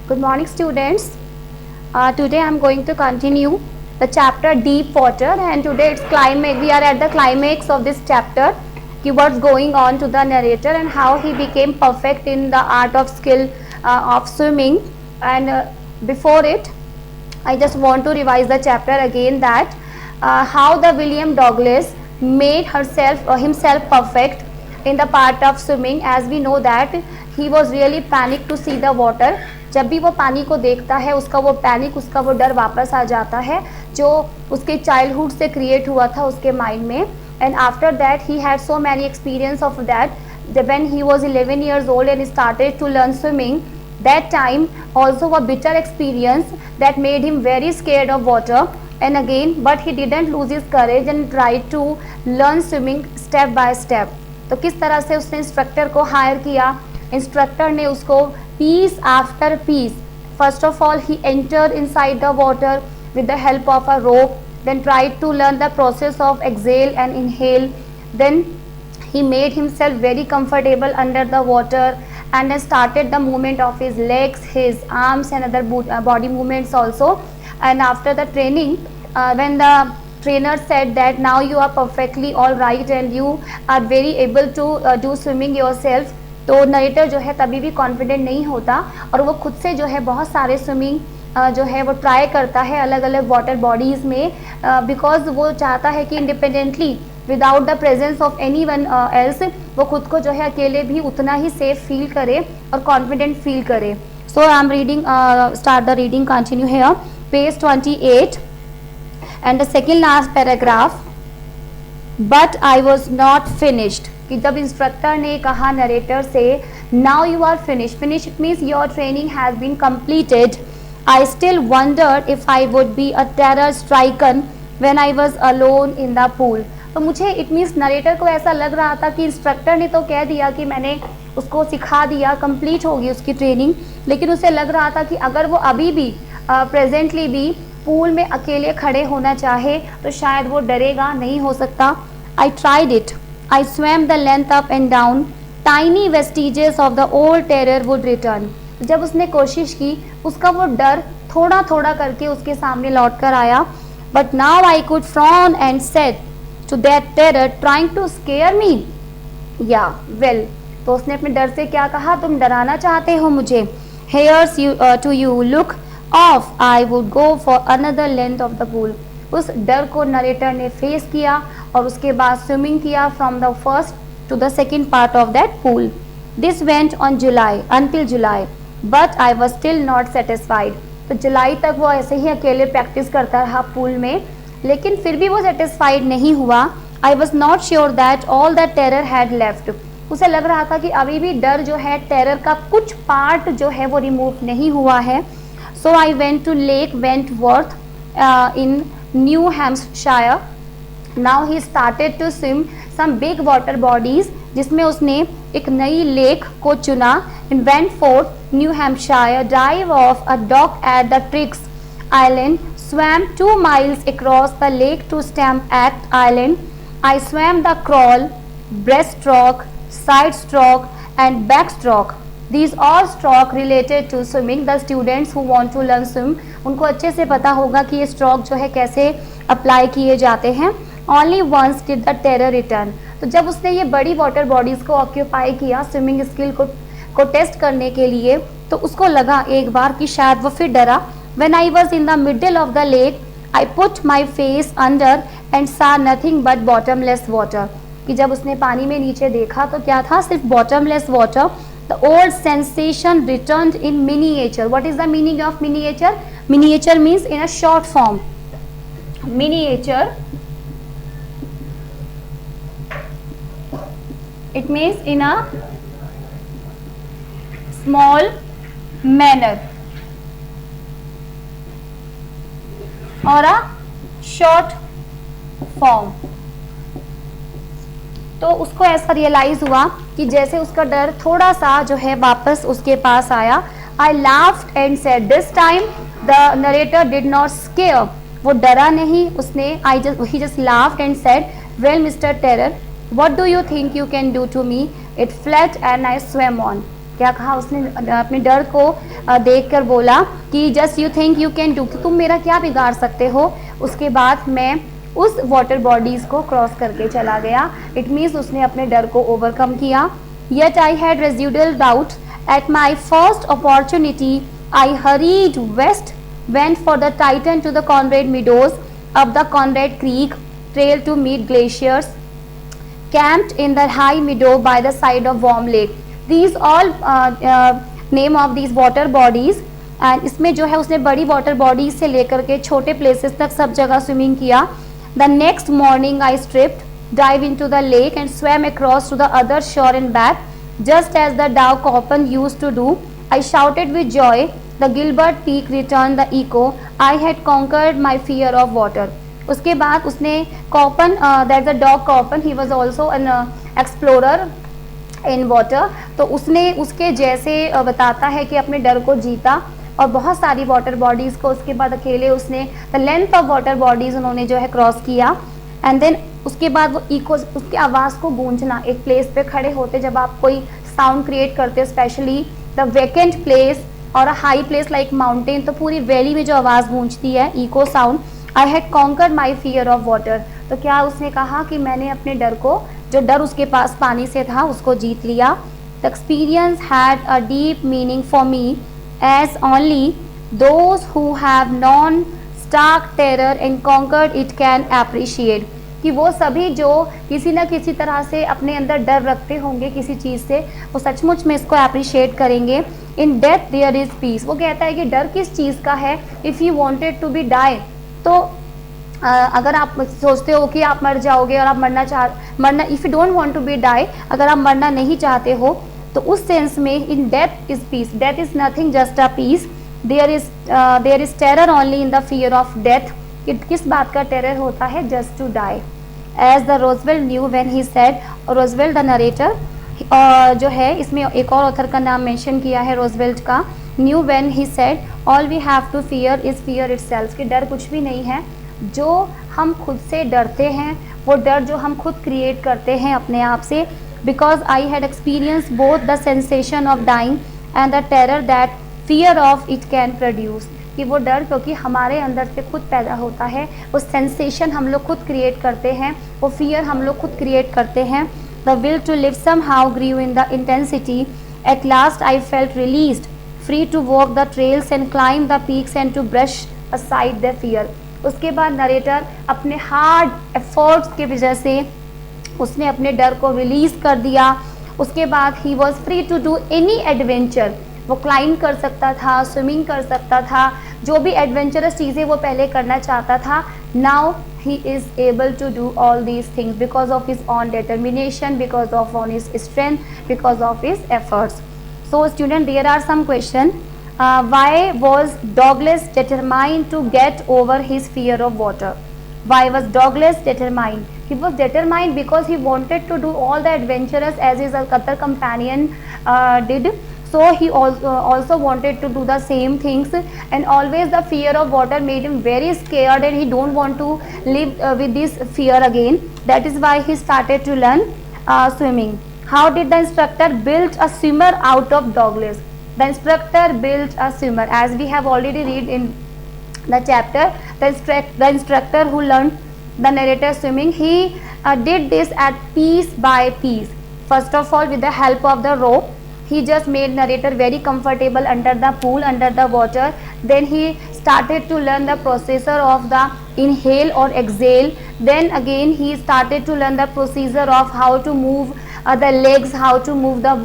Good morning, students. Today I am going to continue the chapter Deep Water, and today it's climax. We are at the climax of this chapter. What's going on to the narrator and how he became perfect in the art of skill of swimming. And before it, I just want to revise the chapter again, that how the William Douglas made himself perfect in the part of swimming. As we know that he was really panicked to see the water. जब भी वो पानी को देखता है, उसका वो panic, उसका वो डर वापस आ जाता है जो उसके चाइल्डहुड से क्रिएट हुआ था उसके माइंड में. And after that he had so many experience of that. when he was 11 years old and started to learn swimming, that time also a bitter experience that made him very scared of water. And again, but he didn't lose his courage and tried to learn swimming step by step. तो किस तरह से उसने instructor को higher किया. Instructor ने उसको piece after piece, first of all he entered inside the water with the help of a rope, then tried to learn the process of exhale and inhale. Then he made himself very comfortable under the water and then started the movement of his legs, his arms and other body movements also. And after the training, when the trainer said that now you are perfectly all right and you are very able to do swimming yourself, तो narrator जो है तभी भी confident नहीं होता और वो खुद से जो है बहुत सारे स्विमिंग जो है वो ट्राई करता है अलग अलग वाटर बॉडीज़ में, बिकॉज वो चाहता है कि independently without the presence of any one else वो खुद को जो है अकेले भी उतना ही सेफ फील करे और कॉन्फिडेंट फील करे. So I am reading, start the reading, continue here, page 28 and the second last paragraph. But I was not finished. कि जब इंस्ट्रक्टर ने कहा नरेटर से now you are finish, finish it means your training has been completed. I still wondered if I would be a terror stricken when I was alone in the pool. तो मुझे it means narrator को ऐसा लग रहा था कि instructor ने तो कह दिया कि मैंने उसको सिखा दिया, कंप्लीट होगी उसकी ट्रेनिंग, लेकिन उसे लग रहा था कि अगर वो अभी भी प्रेजेंटली भी पूल में अकेले खड़े होना चाहे तो शायद वो डरेगा, नहीं हो सकता. I tried it. I swam the length up and down. Tiny vestiges of the old terror would return. जब उसने कोशिश की उसका वो डर थोड़ा थोड़ा करके उसके सामने लौट कर आया. But now I could frown and said to that terror trying to scare me. Yeah, well, तो उसने अपने डर से क्या कहा, तुम डराना चाहते हो मुझे. Here's to you, look off. I would go for another length of the pool. उस डर को नरेटर ने फेस किया और उसके बाद स्विमिंग किया from the first to the second part of that pool. This went on July until July, but I was still not satisfied. तो जुलाई तक वो ऐसे ही अकेले प्रैक्टिस करता रहा पूल में, लेकिन फिर भी वो सेटिस्फाइड नहीं हुआ. आई was not sure that all that terror had left. उसे लग रहा था कि अभी भी डर जो है, टेरर का कुछ पार्ट जो है वो रिमूव नहीं हुआ है. So I went to lake Wentworth in New Hampshire. Now he started to swim some big water bodies, जिसमें उसने एक नई लेक को चुना. In Wentworth, New Hampshire, dive off a dock at the Triggs Island, swam 2 miles across the lake to Stamp Island. I swam the crawl, breaststroke, side stroke and backstroke. These all stroke related to swimming. The students who want to learn swim, उनको अच्छे से पता होगा कि ये stroke जो है कैसे अप्लाई किए जाते हैं. Only once did the terror return. तो जब उसने ये बड़ी वाटर बॉडीज़ को ऑक्यूपाई किया स्विमिंग स्किल को टेस्ट करने के लिए, तो उसको लगा एक बार कि शायद वो फिर डरा. When I was in the middle of the lake, I put my face under and saw nothing but bottomless water. कि जब उसने पानी में नीचे देखा तो क्या था, सिर्फ bottomless water. The old sensation returned in miniature. What is the meaning of miniature? Miniature means in a short form. Miniature, it means in a small manner or a short form. तो उसको ऐसा realise हुआ कि जैसे उसका डर थोड़ा सा जो है वापस उसके पास आया. I laughed and said this time the narrator did not scare. वो डरा नहीं, उसने ही just laughed and said well mister terror what do you think you can do to me. It flat and I swam on. क्या कहा उसने, अपने डर को देख कर बोला कि just you think you can do, कि तुम मेरा क्या बिगाड़ सकते हो। उसके बाद मैं उस वाटर बॉडीज़ को क्रॉस करके चला गया। इट मीन्स उसने अपने डर को ओवरकम किया। Yet I had residual doubt at my first opportunity I hurried west, went for the Titan to the Conrad Meadows, up the Conrad Creek trail to meet glaciers, camped in the high meadow by the side of warm lake. These all name of these water bodies, and इसमें जो है उसने बड़ी water bodies से लेकर के छोटे places तक सब जगह swimming किया। The next morning I stripped, dive into the lake and swam across to the other shore and back, just as the Dow Copan used to do. I shouted with joy. The Gilbert Peak returned the echo. I had conquered my fear of water. उसके बाद उसने कॉपन, that's a dog कॉपन, he was also an explorer in water, तो उसने उसके जैसे बताता है कि अपने डर को जीता और बहुत सारी वाटर बॉडीज़ को उसके बाद अकेले उसने the length of water bodies उन्होंने जो है क्रॉस किया। एंड देन उसके बाद वो इको, उसकी आवाज़ को गूंजना, एक प्लेस पे खड़े होते जब आप कोई साउंड क्रिएट करते हो, स्पेशली द वैकेंट प्लेस और a high place like mountain, तो पूरी वैली में जो आवाज़ गूंजती है, echo sound. I had conquered my fear of water, तो क्या उसने कहा कि मैंने अपने डर को, जो डर उसके पास पानी से था, उसको जीत लिया। The experience had a deep meaning for me as only those who have known stark terror and conquered it can appreciate, कि वो सभी जो किसी न किसी तरह से अपने अंदर डर रखते होंगे किसी चीज़ से, वो सचमुच में इसको अप्रिशिएट करेंगे। In death there is peace, वो कहता है कि डर किस चीज़ का है। If you wanted to be die, तो अगर आप सोचते हो कि आप मर जाओगे और आप मरना if you don't want to be die, अगर आप मरना नहीं चाहते हो, तो उस सेंस में in death is peace, death is nothing just a peace, there is terror only in the fear of death, कि किस बात का टेरर होता है, just to die. As the Roosevelt knew when he said, और Roosevelt the narrator जो है, इसमें एक और ऑथर का नाम मेंशन किया है रोजवेल्ट का, knew when he said all we have to fear is fear itself, कि डर कुछ भी नहीं है, जो हम खुद से डरते हैं, वो डर जो हम खुद क्रिएट करते हैं अपने आप से। Because I had experience both the sensation of dying and the terror that fear of it can produce, कि वो डर क्योंकि हमारे अंदर से खुद पैदा होता है, वो सेंसेशन हम लोग खुद क्रिएट करते हैं, वो फियर हम लोग खुद क्रिएट करते हैं। The will to live somehow grieve in the intensity, at last I felt released, free to walk the trails and climb the peaks and to brush aside the fear. उसके बाद narrator अपने hard efforts की वजह से उसने अपने डर को रिलीज़ कर दिया। उसके बाद ही was free to do any adventure, वो क्लाइंब कर सकता था, स्विमिंग कर सकता था, जो भी एडवेंचरस चीज़ें वो पहले करना चाहता था। Now he is able to do all these things because of his own determination, because of on his strength, because of his efforts. So student, there are some question. Why was Douglas determined to get over his fear of water? Why was Douglas determined? He was determined because he wanted to do all the adventurous as his other companion did. So he also wanted to do the same things, and always the fear of water made him very scared, and he don't want to live with this fear again. That is why he started to learn swimming. How did the instructor build a swimmer out of Douglas? The instructor built a swimmer, as we have already read in the chapter. The instructor who learned the narrator swimming, he did this at piece by piece. First of all, with the help of the rope, he just made narrator very comfortable under the pool, under the water. Then he started to learn the procedure of the inhale or exhale. Then again he started to learn the procedure of how to move the legs, how to move the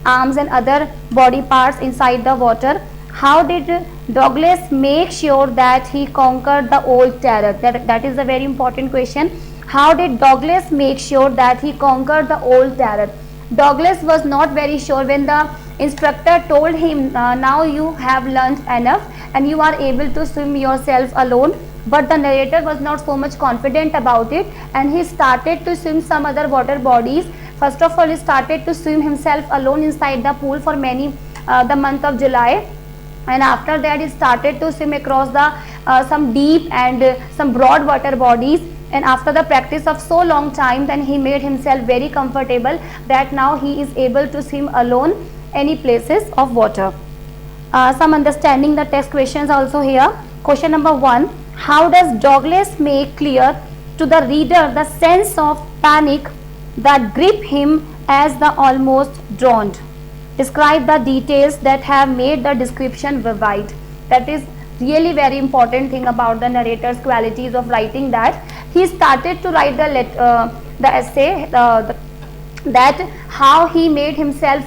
arms and other body parts inside the water. How did Douglas make sure that he conquered the old terror? That is a very important question. How did Douglas make sure that he conquered the old terror? Douglas was not very sure when the instructor told him, now you have learned enough and you are able to swim yourself alone. But the narrator was not so much confident about it, and he started to swim some other water bodies. First of all, he started to swim himself alone inside the pool for the month of July. And after that he started to swim across the some deep and some broad water bodies. And after the practice of so long time, then he made himself very comfortable that now he is able to swim alone any places of water. some understanding the text questions also here. Question number 1. How does Douglas make clear to the reader the sense of panic that grip him as the almost drowned? Describe the details that have made the description vivid. That is really very important thing about the narrator's qualities of writing, that he started to write the essay, that how he made himself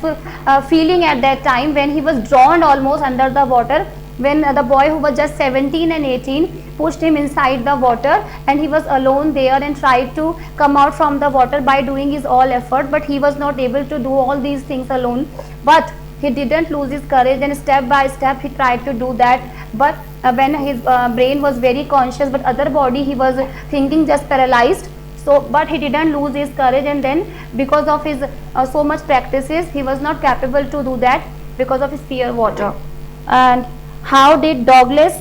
feeling at that time when he was drowned almost under the water, when the boy who was just 17 and 18 pushed him inside the water, and he was alone there and tried to come out from the water by doing his all effort, but he was not able to do all these things alone. But he didn't lose his courage, and step by step he tried to do that. But when his brain was very conscious, but other body he was thinking just paralyzed. So but he didn't lose his courage, and then because of his so much practices, he was not capable to do that because of his fear of water. And how did Douglas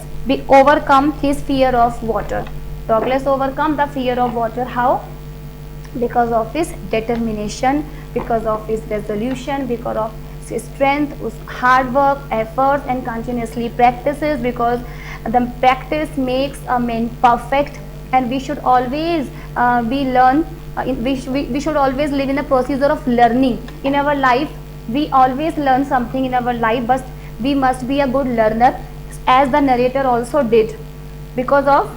overcome his fear of water? Douglas overcome the fear of water. How? Because of his determination, because of his resolution, because of his strength, his hard work, efforts, and continuously practices, because the practice makes a man perfect. And we should always we should always live in the procedure of learning in our life. We always learn something in our life, but we must be a good learner, as the narrator also did. Because of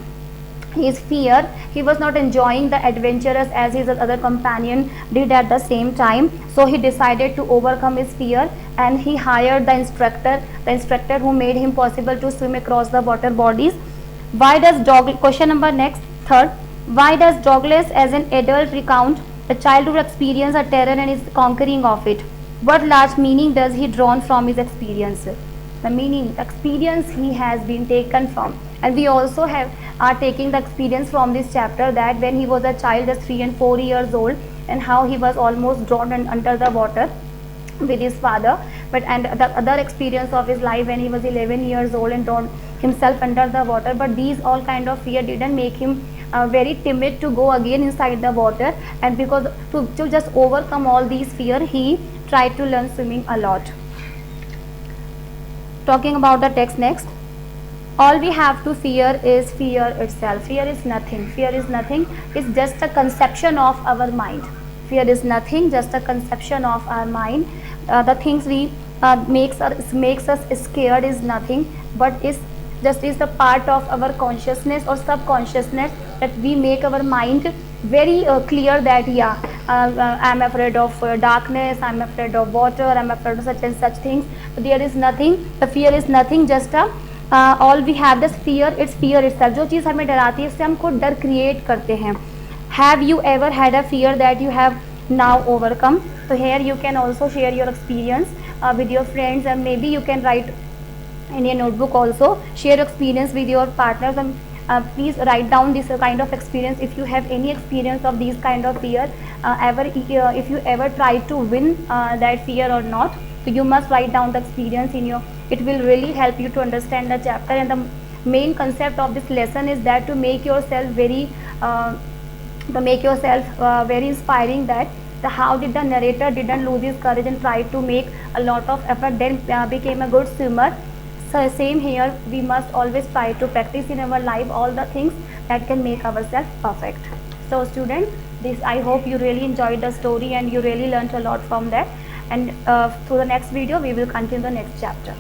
his fear, he was not enjoying the adventurous as his other companion did at the same time. So he decided to overcome his fear, and he hired the instructor who made him possible to swim across the water bodies. Why does question number next, third, why does Douglas as an adult recount the childhood experience of terror and his conquering of it? What large meaning does he draw from his experience? The meaning, experience he has been taken from, and we also are taking the experience from this chapter, that when he was a child, just 3 and 4 years old, and how he was almost drowned under the water with his father. But and the other experience of his life when he was 11 years old and drowned himself under the water. But these all kind of fear didn't make him very timid to go again inside the water, and because to just overcome all these fear, he tried to learn swimming a lot. Talking about the text next. All we have to fear is fear itself. Fear is nothing. Fear is nothing. It's just a conception of our mind. Fear is nothing, just a conception of our mind. The things we makes us scared is nothing, but is the part of our consciousness or subconsciousness, that we make our mind very clear that I'm afraid of darkness, I'm afraid of water, I'm afraid of such and such things. But there is nothing. The fear is nothing, just all we have this fear. It's fear itself. जो चीज़ हमें डराती है, उससे हम खुद डर create करते हैं. Have you ever had a fear that you have now overcome? So here you can also share your experience with your friends, and maybe you can write in your notebook also. Share experience with your partners, and please write down this kind of experience. If you have any experience of these kind of fear, if you ever try to win that fear or not, so you must write down the experience in your. It will really help you to understand the chapter. And the main concept of this lesson is that to make yourself very inspiring, that how did the narrator didn't lose his courage and tried to make a lot of effort, then became a good swimmer. So same here, we must always try to practice in our life all the things that can make ourselves perfect. So students, I hope you really enjoyed the story and you really learned a lot from that. And through the next video, we will continue the next chapter.